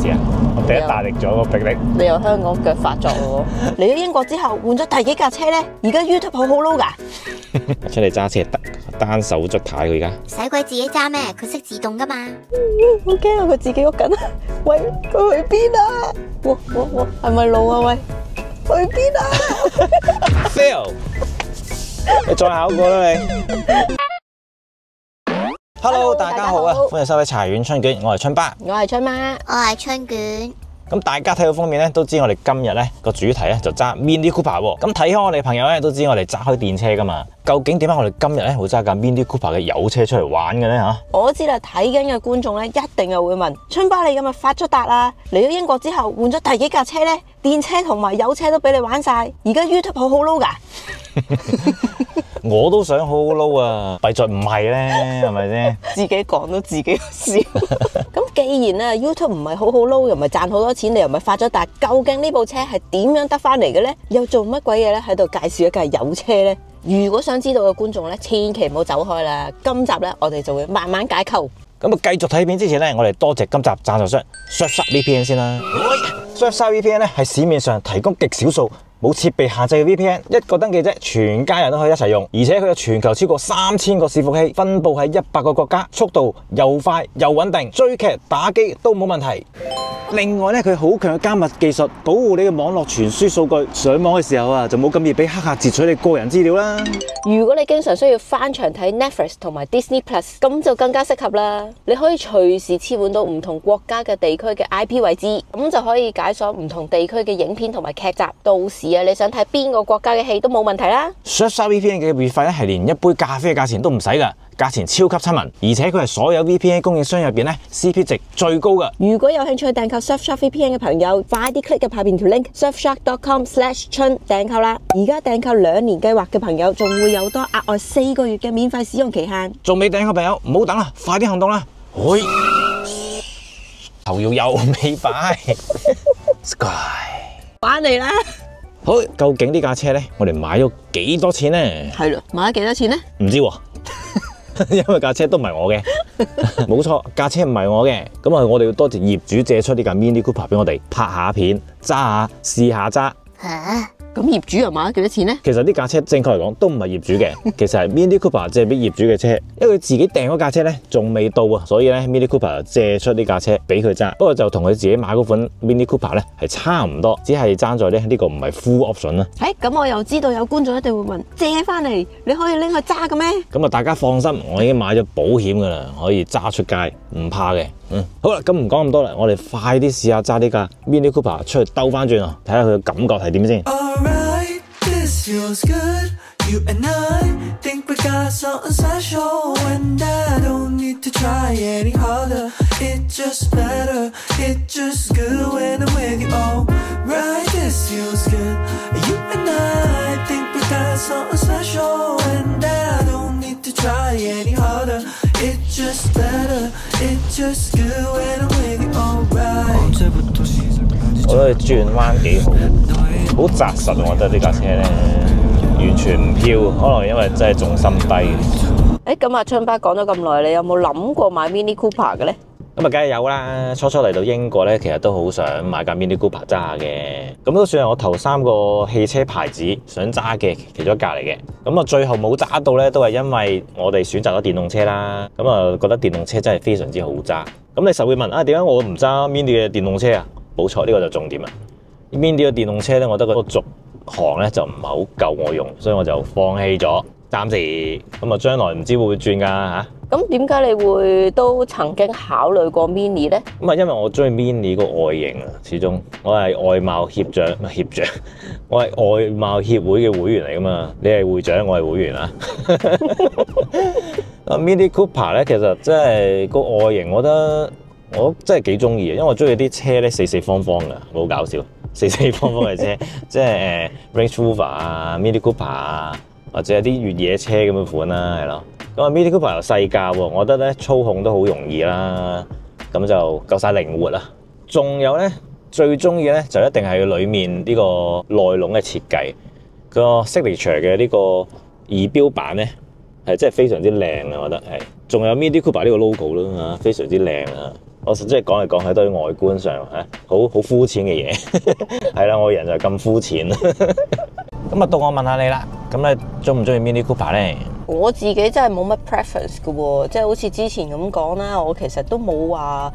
事啊？我第一大力咗個迫力。你由香港腳發作咯喎！嚟咗英國之後換咗第幾架車咧？而家 YouTube 好好撈㗎。出嚟揸車單手捽軚佢而家。使鬼自己揸咩？佢識自動噶嘛。好驚啊！佢自己喐緊啊！喂，佢去邊啊？哇，係咪路啊？喂，去邊啊 Fail！ 你再考過啦你。Hello， 大家好啊！歡迎收睇茶園春卷，我係春爸，我係春媽，我係春卷。咁大家睇到封面咧，都知我哋今日咧個主題咧就揸 Mini Cooper 喎。咁睇開我哋朋友咧都知我哋揸開電車噶嘛。究竟點解我哋今日咧會揸架 Mini Cooper 嘅油車出嚟玩嘅咧嚇？我知啦，睇緊嘅觀眾咧一定又會問：春爸你今日發咗達啦！嚟咗英國之後換咗第幾架車咧？電車同埋油車都俾你玩晒，而家 YouTube 好好撈㗎。我都想好好撈啊，弊在唔係咧，係咪先？自己講到自己笑。咁既然咧 YouTube 唔係好好撈，又唔係賺好多錢，你又唔係發咗達，究竟呢部車係點樣得翻嚟嘅咧？又做乜鬼嘢咧？喺度介紹一架油車咧？如果想知道嘅觀眾咧，千祈唔好走開啦！今集咧，我哋就會慢慢解構。咁啊，繼續睇片之前咧，我哋多謝今集贊助商 Surfshark VPN 先啦。Surfshark VPN 咧係市面上提供極少數冇設備限制嘅 VPN， 一個登記啫，全家人都可以一齊用，而且佢有全球超過3000個伺服器，分佈喺100個國家，速度又快又穩定，追劇打機都冇問題。另外咧，佢好強嘅加密技術，保護你嘅網絡傳輸數據，上網嘅時候啊，就冇咁易俾黑客截取你個人資料啦。如果你經常需要翻牆睇 Netflix 同埋 Disney Plus， 咁就更加適合啦。你可以隨時切換到唔同國家嘅地區嘅 IP 位置，咁就可以解鎖唔同地區嘅影片同埋劇集。到時啊，你想睇邊個國家嘅戲都冇問題啦。Surfshark VPN 嘅月費咧係連一杯咖啡嘅價錢都唔使噶。價錢超級親民，而且佢係所有 VPN 供應商入邊咧 CP 值最高噶。如果有興趣訂購 Surfshark VPN 嘅朋友，快啲 click 入下邊條 link surfshark.com/chun 訂購啦！而家訂購2年計劃嘅朋友，仲會有多額外4個月嘅免費使用期限。仲未訂購朋友，唔好等啦，快啲行動啦！喂，頭搖又未擺 ，Sky 玩嚟啦！好，究竟呢架車咧，我哋買咗幾多錢咧？係咯，買咗幾多錢咧？唔知喎。因為架車都唔係我嘅，冇錯，架車唔係我嘅，咁啊，我哋要多謝業主借出呢架 Mini Cooper 俾我哋拍下片、揸下、試下揸。吓？咁業主又買咗幾多錢咧？其實呢架車正確嚟講都唔係業主嘅，其實係 Mini Cooper 借俾業主嘅車，因為佢自己訂嗰架車咧仲未到啊，所以咧 Mini Cooper 借出呢架車俾佢揸。不過就同佢自己買嗰款 Mini Cooper 咧係差唔多，只係爭在咧呢個唔係 full option 啦。咁我又知道有觀眾一定會問：借翻嚟你可以拎去揸嘅咩？咁啊，大家放心，我已經買咗保險噶啦，可以揸出街唔怕嘅。好啦，咁唔講咁多啦，我哋快啲試下揸呢架 Mini Cooper 出去兜翻轉啊，睇下佢嘅感覺係點先。Alright, this feels good. You and I think we got something special, and I don't need to try any harder. It just better, it just good when I'm with you. Alright, this feels good. You and I think we got something special, and I don't need to try any harder. It just better, it just good when I'm with you. Alright. 我覺得轉彎幾好，好紮實。我覺得呢架車咧完全唔飄，可能因為真係重心低。咁啊，春爸講咗咁耐，你有冇諗過買 Mini Cooper 嘅咧？咁啊，梗係有啦！初初嚟到英國咧，其實都好想買架 Mini Cooper 揸下嘅，咁都算係我頭3個汽車牌子想揸嘅其中一架嚟嘅。咁啊，最後冇揸到咧，都係因為我哋選擇咗電動車啦。咁啊，覺得電動車真係非常之好揸。咁你實會問啊，點解我唔揸 Mini 嘅電動車啊？冇錯，呢個就重點啦。Mini 嘅電動車咧，我覺得個續航咧就唔係好夠我用，所以我就放棄咗，暫時。咁啊，將來唔知會唔會轉㗎嚇。咁點解你會都曾經考慮過 Mini 咧？咁啊，因為我中意 Mini 個外形啊，始終我係外貌協長，唔係協長，我係外貌協會嘅會員嚟㗎嘛。你係會長，我係會員啊。Mini Cooper 咧，其實真係個外形，我覺得我真係幾中意嘅，因為我中意啲車咧四四方方㗎，好搞笑，四四方方嘅車，即係Range Rover 啊、Mini Cooper 啊，或者係啲越野車咁嘅款啦，係咯。咁啊 Mini Cooper 又細架喎，我覺得咧操控都好容易啦，咁就夠晒靈活啦。仲有咧最中意咧就一定係佢裡面呢個內籠嘅設計，個 signature 嘅呢個儀錶板咧係真係非常之靚啊，我覺得係。仲有 Mini Cooper 呢個 logo 咯嚇，非常之靚啊！我即係講嚟講去都係外觀上好膚淺嘅嘢，係啦，我人就係咁膚淺。咁啊，到我問下你啦，咁你中唔中意 Mini Cooper 咧？我自己真係冇乜 preference 嘅喎，即係好似之前咁講啦，我其實都冇話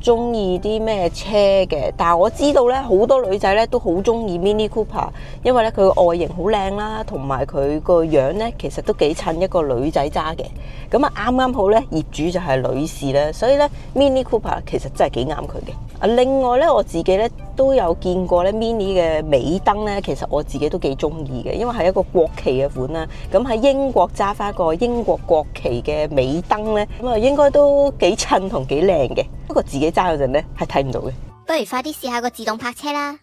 中意啲咩車嘅，但係我知道咧，好多女仔咧都好中意 Mini Cooper，因為咧佢個外形好靚啦，同埋佢個樣咧其實都幾襯一個女仔揸嘅。咁啊啱啱好咧，業主就係女士咧，所以咧 Mini Cooper 其實真係幾啱佢嘅。啊，另外咧我自己咧都有見過咧 Mini 嘅尾燈咧，其實我自己都幾中意嘅，因為係一個國旗嘅款啦。咁喺英國揸翻個英國國旗嘅尾燈咧，咁啊應該都幾襯同幾靚嘅。不過自己揸嗰陣咧係睇唔到嘅。不如快啲試下個自動泊車啦。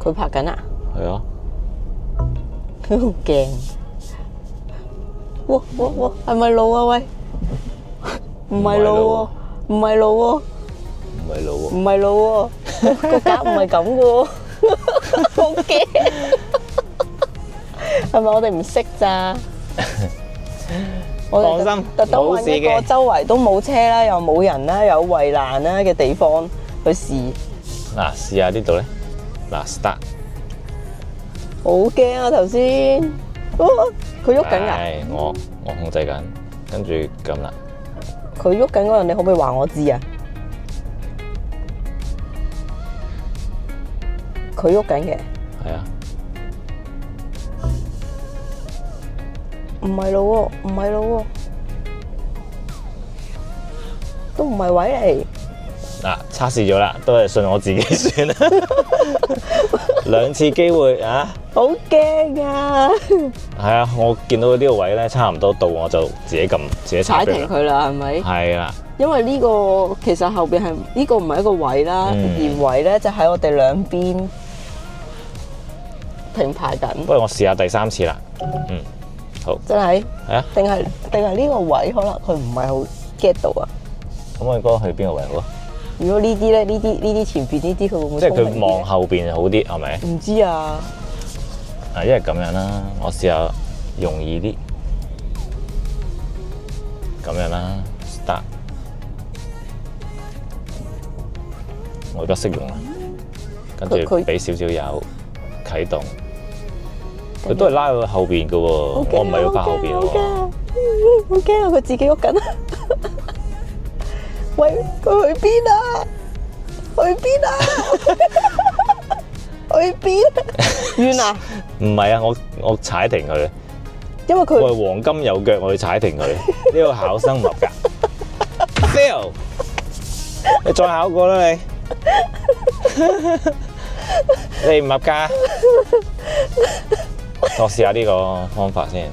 佢拍緊啊！係啊，佢好驚。哇，係咪路啊？喂，唔係路喎，唔係路喎，唔係路喎，唔係路喎，個架唔係咁嘅喎，好驚。係咪我哋唔識咋？放心，特登冇事揾一個嘅。周圍都冇車啦，又冇人啦，有圍欄啦嘅地方去試。嗱，試下呢度咧，嗱 start，好驚啊！頭先，哇佢喐緊㗎。係我控制緊，跟住撳啦。佢喐緊嗰陣，你可唔可以話我知啊？佢喐緊嘅，係啊，唔係路喎，唔係路喎，都唔係位嗱，測試咗啦，都係信我自己算啦。2次機會啊！嚟，好驚啊！係啊，我見到呢個位咧，差唔多到我就自己撳，自己踩踩停佢啦，係咪？係啦，因為呢個其實後邊係呢個唔係一個位啦，而位咧就喺我哋兩邊停排緊。不如我試下第3次啦。好，真係？係啊。定係呢個位可能佢唔係好 get 到啊？咁我應該去邊個位好啊？如果呢啲咧，呢啲前邊呢啲佢會唔會即係聰明啲佢望後邊好啲，係咪？唔知啊，一係咁樣啦，我試下容易啲，咁樣啦 ，start。我而家識用啦，跟住佢俾少少油啟動，佢都係拉到後邊嘅喎，我唔係要拍後邊喎。好驚啊！佢自己喐緊啊！喂，佢去邊啊？去邊啊？去邊？遠啊！唔係啊，我踩停佢，因為佢我係黃金有腳，我要踩停佢。呢個考生唔合格 ，fail。你再考過啦你，你唔合格。我試下呢個方法先。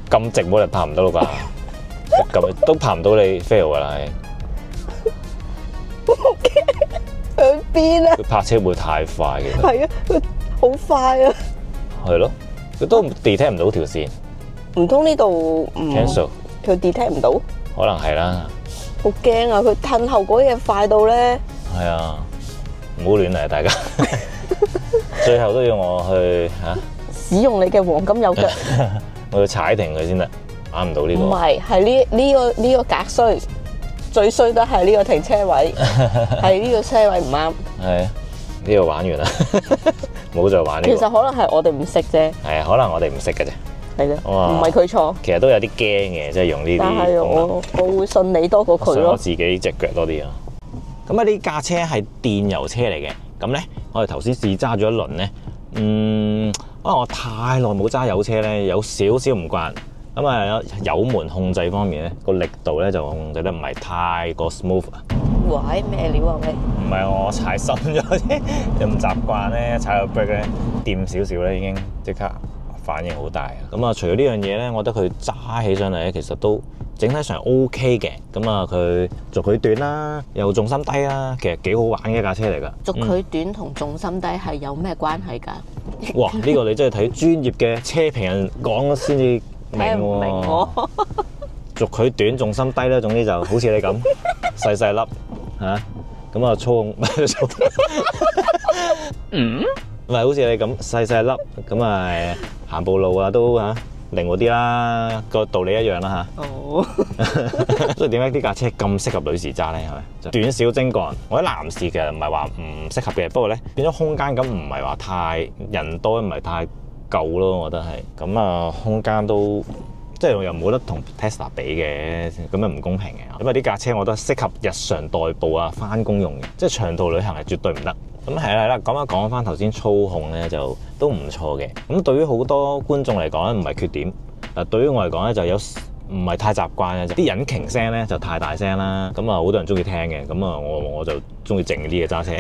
咁直冇你拍唔到啦啩？咁都拍唔到你 fail 噶啦，去邊啊？佢泊車會太快嘅，係啊，佢好快啊！係咯，佢都 detect 唔到條線唔通呢度唔 cancel，佢 detect 唔到？可能係啦。好驚啊！佢褪後嗰嘢快到咧，係啊，唔好亂嚟，大家。最後都要我去使用你嘅黃金右腳。我要踩停佢先得，啱唔到呢個。唔係，係呢個格衰，最衰都係呢個停車位，係呢個車位唔啱。係呢個玩完啦，冇再玩呢個。其實可能係我哋唔識啫，係啊，可能我哋唔識嘅啫。係咯，哇唔係佢錯，其實都有啲驚嘅，即係用呢但係啲功能。我會信你多過佢咯。信我自己隻腳多啲啊！咁啊，呢架車係電油車嚟嘅。咁咧，我哋頭先試揸咗一輪咧，可能我太耐冇揸油車咧，有少少唔慣。咁啊，油門控制方面咧，個力度咧就控制得唔係太過 smooth 啊。喂，咩料啊喂？唔係我踩深咗啫，唔習慣咧，踩個 brake 咧掂少少咧，已經即刻反應好大。咁啊，除咗呢樣嘢咧，我覺得佢揸起上嚟咧，其實都整體上 OK 嘅。咁啊，佢軸距短啦，又重心低啦，其實幾好玩嘅一架車嚟㗎。軸距短同重心低係有咩關係㗎？哇！呢個你真係睇專業嘅車評人講先至明聽唔明喎。喎。軸距短，重心低咧，總之就好似你咁細細粒嚇，咁啊操控唔係好似你咁細細粒，咁啊行步路啊都靈活啲啦，個道理一樣啦哦，嚇。所以點解呢架車咁適合女士揸咧？係咪？就短小精幹，我覺得男士其實唔係話唔適合嘅，不過咧變咗空間感唔係話太人多，唔係太夠咯，我覺得係。咁啊，空間都即係又冇得同 Tesla 比嘅，咁樣唔公平嘅。咁啊，呢架車我覺得適合日常代步啊、翻工用嘅，即係長途旅行係絕對唔得。咁係啦，咁講翻頭先操控咧就都唔錯嘅。咁對於好多觀眾嚟講咧，唔係缺點。嗱，對於我嚟講咧，就有唔係太習慣嘅，啲引擎聲咧就太大聲啦。咁啊，好多人中意聽嘅。咁啊，我就中意靜啲嘅揸車。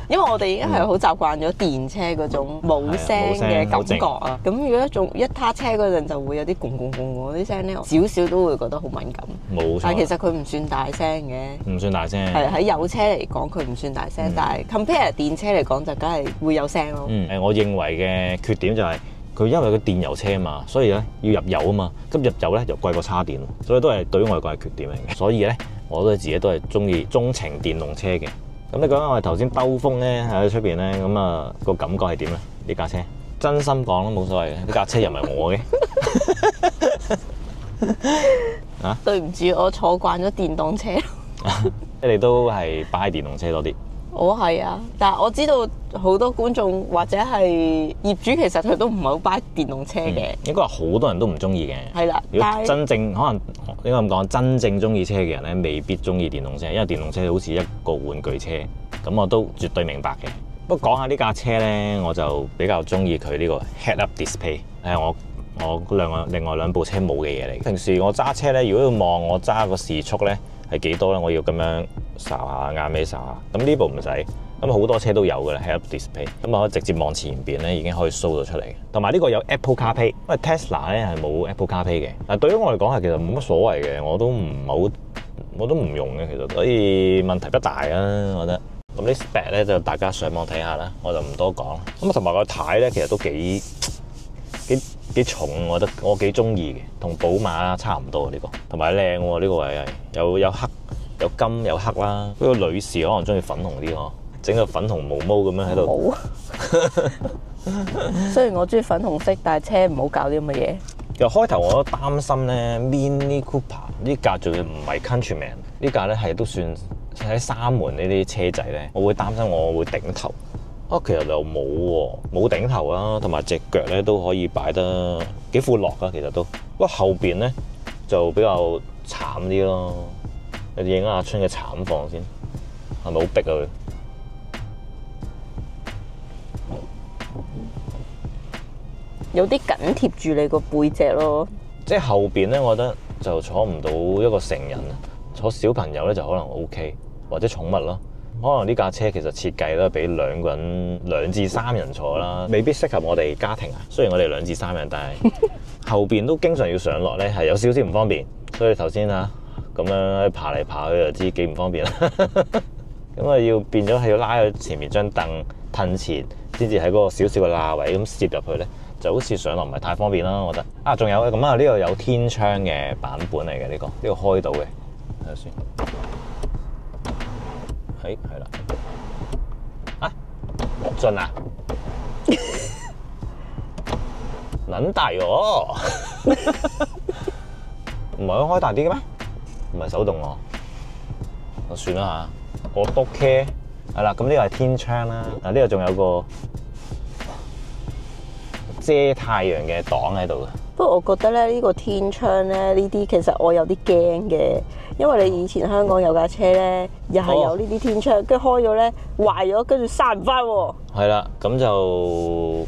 因為我哋已經係好習慣咗電車嗰種冇聲嘅感覺啊。咁如果仲一撻車嗰陣，就會有啲轟轟轟嗰啲聲咧，少少都會覺得好敏感。冇錯。但係其實佢唔算大聲嘅。唔算大聲。係喺有車嚟講，佢唔算大聲，但係 compare 電車嚟講，就梗係會有聲咯。我認為嘅缺點就係佢因為佢電油車嘛，所以咧要入油啊嘛。咁入油咧又貴過叉電，所以都係對於我嚟講係缺點嚟嘅。所以咧，我都自己都係鍾情電動車嘅。咁你講緊我哋頭先兜風咧喺出邊咧，咁啊個感覺係點咧？呢架車真心講都冇所謂嘅，呢架車又唔係我嘅。啊？對唔住，我坐慣咗電動車。你哋都係 buy 電動車多啲。我係啊，但係我知道好多觀眾或者係業主，其實佢都唔係好 buy 電動車嘅。應該話好多人都唔中意嘅。係啦，如果真正可能應該咁講，真正中意車嘅人咧，未必中意電動車，因為電動車好似一個玩具車。咁我都絕對明白嘅。不過講下呢架車咧，我就比較中意佢呢個 head-up display，係我另外兩部車冇嘅嘢嚟。平時我揸車咧，如果要望我揸個時速咧係幾多咧，我要咁樣睄下眼尾睄下。咁呢部唔使，咁好多車都有嘅啦 head-up display。咁我可以直接望前邊咧，已經可以 show 到出嚟嘅。同埋呢個有 Apple CarPlay，因為 Tesla 咧係冇 Apple CarPlay 嘅。但對於我嚟講係其實冇乜所謂嘅，我都唔用嘅，其實所以問題不大啊，我覺得。咁啲 spec 咧就大家上網睇下啦，我就唔多講。咁啊同埋個軚咧，其實都幾重，我覺得我幾中意嘅，同寶馬差唔多呢個，同埋靚喎呢個位係有黑有金有黑啦。不過女士可能中意粉紅啲喎，整個粉紅毛毛咁樣喺度。雖然我中意粉紅色，但係車唔好搞啲咁嘅嘢。由開頭我都擔心咧 Mini Cooper 呢架仲要唔係 Countryman 呢架咧係都算喺三門呢啲車仔咧，我會擔心我會頂頭。其實又冇喎，冇頂頭啦，同埋隻腳咧都可以擺得幾闊落㗎，其實都。不過後邊咧就比較慘啲咯。你影阿春嘅慘況先，係咪好逼啊佢？有啲緊貼住你個背脊咯。即係後邊咧，我覺得就坐唔到一個成人，坐小朋友咧就可能 OK， 或者寵物咯。可能呢架車其實設計都係俾兩至三人坐啦，未必適合我哋家庭啊。雖然我哋2至3人，但係後邊都經常要上落咧，係有少少唔方便。所以頭先啊咁樣爬嚟爬去就知幾唔方便啦。咁啊要變咗係要拉去前面張凳褪前，先至喺嗰個少少嘅罅位咁攝入去咧，就好似上落唔係太方便啦。我覺得啊，仲有咁啊，呢個有天窗嘅版本嚟嘅呢個開到嘅，睇下先。係啦，啊，進啊，撚大喎，唔係開大啲嘅咩？唔係手動喎，就算啦嚇。我篤車係啦，咁呢個係天窗啦，呢個仲有個遮太陽嘅擋喺度嘅。不過我覺得咧，呢個天窗咧，呢啲其實我有啲驚嘅，因為你以前香港有架車咧，又係有呢啲天窗，跟住開咗咧壞咗，跟住閂唔翻喎。係啦，咁就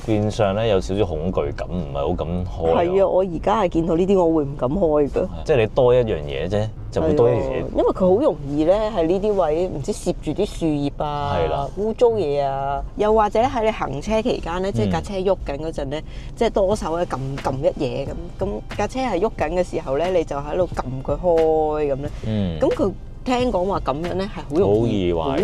變相咧有少少恐懼感，唔係好敢開。係啊，我而家係見到呢啲，我會唔敢開㗎。即係你多一樣嘢啫，就會多一樣嘢。因為佢好容易咧，喺呢啲位唔知攝住啲樹葉啊、污糟嘢啊，又或者喺你行車期間咧，即係架車喐緊嗰陣咧，即係多手咧撳一嘢咁架車係喐緊嘅時候咧，你就喺度撳佢開咁咧。咁佢聽講話咁樣咧係好容易壞，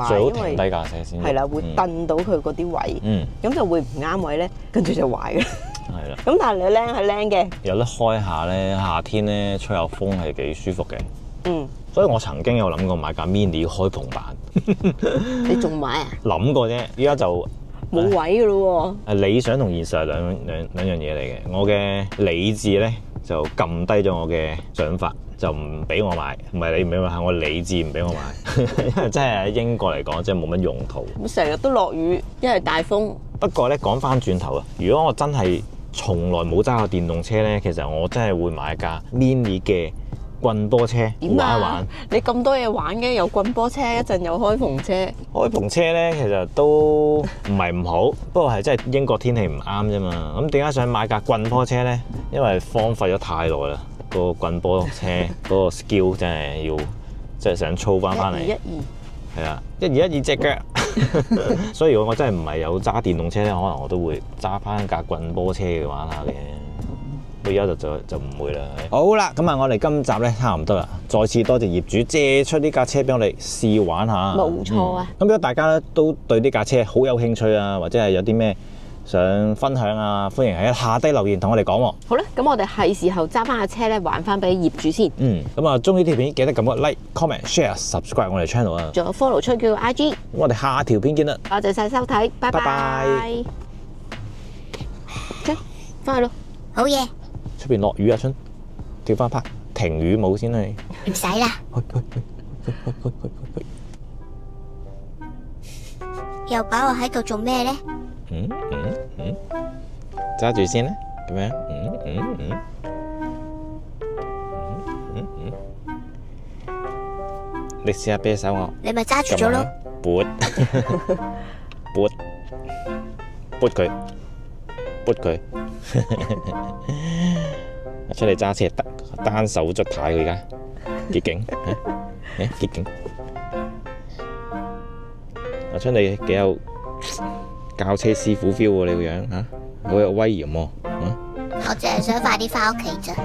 最好停低架車先。係啦，會蹬到佢嗰啲位，咁就會唔啱位咧，跟住就壞嘅。係啦。咁但係你靚係靚嘅，有得開下咧，夏天咧吹下風係幾舒服嘅。所以我曾經有諗過買架 Mini 開篷版。你仲買啊？諗過啫，依家就冇位噶咯理想同現實係兩樣嘢嚟嘅。我嘅理智咧就撳低咗我嘅想法，就唔俾我買。唔係你唔俾我買，係我理智唔俾我買，因為真係喺英國嚟講，真係冇乜用途。喎，咁成日都落雨，一係大風。不過咧講翻轉頭啊，如果我真係從來冇揸過電動車咧，其實我真係會買架 mini 嘅棍波車點玩一玩。你咁多嘢玩嘅，有棍波車，一陣有開篷車。開篷車咧，其實都唔係唔好，不過係真係英國天氣唔啱啫嘛。咁點解想買架棍波車咧？因為荒廢咗太耐啦，個棍波車嗰個 skill 真係要，即係想操翻嚟。一二係啊，一二隻腳。所以如果我真係唔係有揸電動車咧，可能我都會揸翻架棍波車嘅玩下嘅。不過而家就唔會啦。好啦，咁啊，我哋今集咧差唔多啦。再次多謝業主借出呢架車俾我哋試玩下。冇錯啊。咁如果大家咧都對呢架車好有興趣啊，或者係有啲咩想分享啊，歡迎喺下低留言同我哋講喎。好啦，咁我哋係時候揸翻架車咧，還翻俾業主先。咁啊，中意條片記得撳個 like、comment、share、subscribe 我哋 channel 啊。仲有 follow 出叫 IG。我哋下條片見啦。多謝晒收睇，拜拜拜拜。出翻去咯。好嘢，出邊落雨啊，春跳翻拍停雨舞先去。唔使啦。又擺我喺度做咩呢？揸住先啦，咁樣。你試下俾手我。你咪揸住咗咯。撥佢，撥佢。出嚟揸車單手捽太佢而家，幾勁？幾勁？阿春你幾有教車師傅 feel 喎，你個樣嚇，好有威嚴喎。我淨係想快啲返屋企咋。